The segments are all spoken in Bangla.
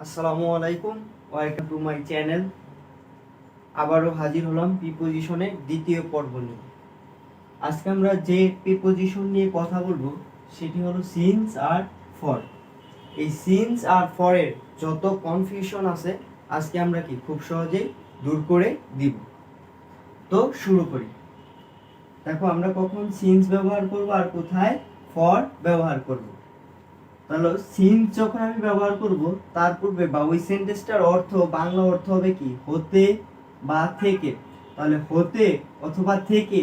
আসসালামু আলাইকুম, ওয়েলকাম টু মাই চ্যানেল। আবারও হাজির হলাম প্রিপোজিশনের দ্বিতীয় পর্ব নিয়ে। আজকে আমরা যে প্রিপোজিশন নিয়ে কথা বলবো সেটি হলো সিন্স আর ফর। এই সিন্স আর ফরের যত কনফিউশন আছে আজকে আমরা খুব সহজেই দূর করে দিব। তো শুরু করি। দেখো, আমরা কখন সিন্স ব্যবহার করব আর কোথায় ফর ব্যবহার করব। তাহলে সিন্স যখন আমি ব্যবহার করব তার পূর্বে বা ওই সেন্টেন্সটার অর্থ বাংলা অর্থ হবে কি হতে বা থেকে। তাহলে হতে অথবা থেকে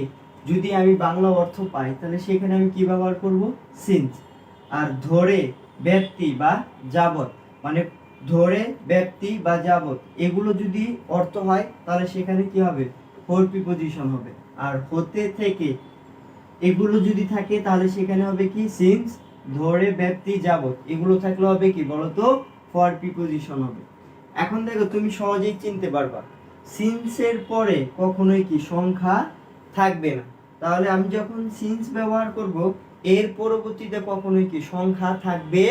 যদি আমি বাংলা অর্থ পাই তাহলে সেখানে আমি কি ব্যবহার করব? সিন্স। আর ধরে, ব্যক্তি বা যাবত, মানে ধরে, ব্যক্তি বা যাবত এগুলো যদি অর্থ হয় তাহলে সেখানে কি হবে? ফর প্রিপোজিশন হবে। আর হতে থেকে এগুলো যদি থাকে তাহলে সেখানে হবে কি? সিন্স। ধরে, ব্যক্তি, যাবত এগুলো থাকলে হবে কি বলতো? ফর প্রিপোজিশন হবে। এখন দেখো, তুমি সহজেই চিনতে পারবা সিন্সের পরে কখনোই কি সংখ্যা থাকবে না। তাহলে আমি যখন সিন্স ব্যবহার করব এর পরবর্তীতে কখনোই কি সংখ্যা থাকবে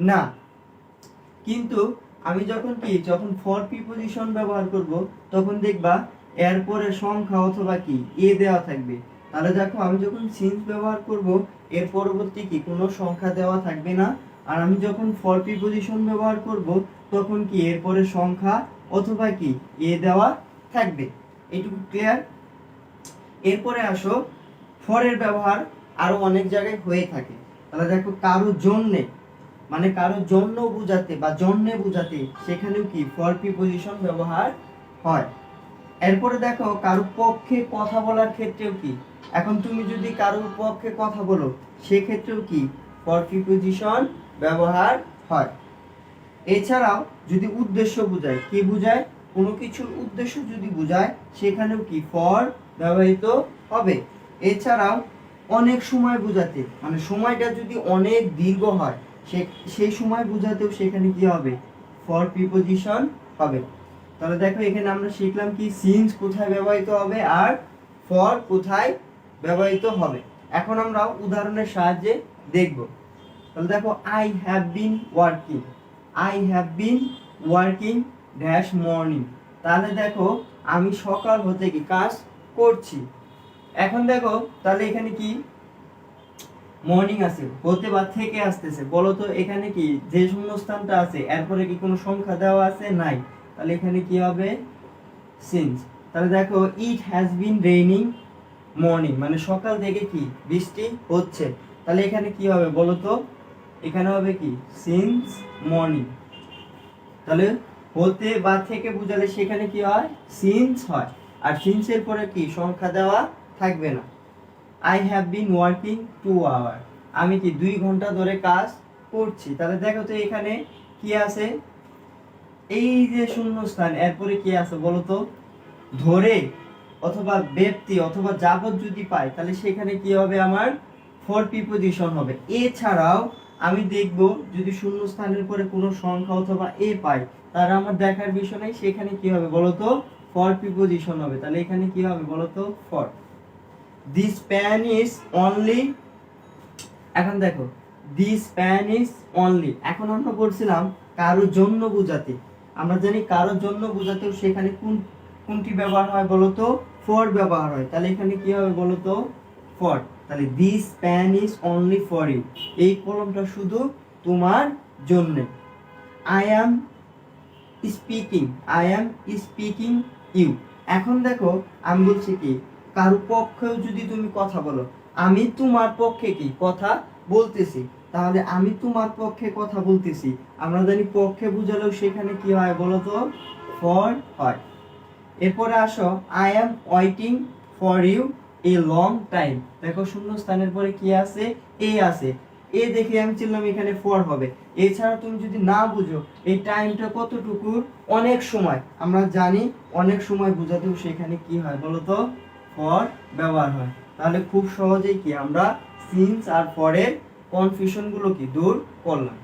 না। কিন্তু আমি যখন ফর প্রিপোজিশন ব্যবহার করব তখন দেখবা এর পরে সংখ্যা অথবা কি এ দেওয়া থাকবে। তাহলে দেখো, আমি যখন সিন্স ব্যবহার করব এর পরবর্তী কি কোনো সংখ্যা দেওয়া থাকবে না। আর আমি যখন ফর প্রিপোজিশন ব্যবহার করব তখন কি এর পরে সংখ্যা অথবা কি এ দেওয়া থাকবে। এইটুকু ক্লিয়ার? এরপরে আসো, ফরের ব্যবহার আরো অনেক জায়গায় হয়ে থাকে। তাহলে দেখো, কারো জন্যে, মানে কারো জন্য বোঝাতে বা জন্যে বোঝাতে সেখানেও কি ফর প্রিপোজিশন ব্যবহার হয়। এরপরে দেখো, কারো পক্ষে কথা বলার ক্ষেত্রেও কি, এখন তুমি যদি কারোর পক্ষে কথা বলো সেক্ষেত্রেও কি ফর প্রিপোজিশন ব্যবহার হয়। এছাড়াও যদি উদ্দেশ্য বোঝায়, কি বোঝায়? কোনো কিছুর উদ্দেশ্য যদি বোঝায় সেখানেও কি ফর ব্যবহৃত হবে। এছাড়াও অনেক সময় বোঝাতে, মানে সময়টা যদি অনেক দীর্ঘ হয় সেই সময় বোঝাতেও সেখানে কি হবে? ফর প্রিপোজিশন হবে। তাহলে দেখো, এখানে আমরা শিখলাম কি সিন্স কোথায় ব্যবহৃত হবে আর ফর কোথায় ব্যবহৃত হবে। এখন আমরা উদাহরণের সাহায্যে দেখব। তাহলে দেখো, I have been working dash morning. তাহলে দেখো, আমি সকাল হতে কি কাজ করছি। এখন দেখো, তাহলে এখানে কি মর্নিং আছে, হতে বা থেকে আসতেছে। বলো তো এখানে কি যে শূন্যস্থানটা আছে এরপরে কি কোনো সংখ্যা দেওয়া আছে? নাই। তাহলে এখানে কি হবে? সিন্স। তাহলে দেখো, it has been raining morning, মানে সকাল থেকে কি বৃষ্টি হচ্ছে। তাহলে এখানে কি হবে বলো তো? এখানে হবে কি? Since morning. তাহলে হতে বা থেকে বুঝালে সেখানে কি হয়? সিন্স হয়। আর সিন্সের পরে কি সংখ্যা দেওয়া থাকবে না। I have been working 2 hour, আমি কি 2 ঘন্টা ধরে কাজ করছি। তাহলে দেখো তো এখানে কি আছে? এই যে শূন্যস্থান এরপরে কি আছে বলো তো? ধরে অথবা ব্যক্তি অথবা যাবত যদি পাই তাহলে সেখানে কি হবে? আমার ফর প্রিপোজিশন হবে। এছাড়াও আমি দেখব যদি শূন্যস্থানের পরে কোনো সংখ্যা অথবা এ পাই তার আমার দেখার বিষয় নেই, সেখানে কি হবে বলো তো? ফর প্রিপোজিশন হবে। তাহলে এখানে কি হবে বলো তো? For. This pen is only, এখন দেখো, দিস প্যান ইজ অনলি, এখন আমরা বলছিলাম কারোর জন্য বোঝাতে। আমরা জানি কারোর জন্য বোঝাতেও সেখানে কোনটি ব্যবহার হয় বলতো? ফর ব্যবহার হয়। তাহলে এখানে কি হবে বলতো? ফর। তাহলে this pen is only for you, এই কলমটা শুধু তোমার জন্য। আই অ্যাম স্পিকিং ইউ, এখন দেখো আমি বলছি কি কারো পক্ষেও যদি তুমি কথা বলো, আমি তোমার পক্ষে কি কথা বলতেছি। তাহলে আমি তোমার পক্ষে কথা বলতেছি, আমরা জানি পক্ষে বুঝালেও সেখানে কি হয় বলতো? ফর হয়। এরপরে আসো, I am waiting for you a long time. দেখো, শূন্যস্থানের পরে কি আছে? এ আছে। এ দেখে আমি চিনলাম এখানে ফর হবে। এছাড়া তুমি যদি না বুঝো এই টাইমটা কতটুকু, অনেক সময়, আমরা জানি অনেক সময় বোঝাতেও সেখানে কি হয় বলতো? ফর ব্যবহার হয়। তাহলে খুব সহজেই কি আমরা সিন্স আর ফরের কনফিউশন গুলো কি দূর করলাম।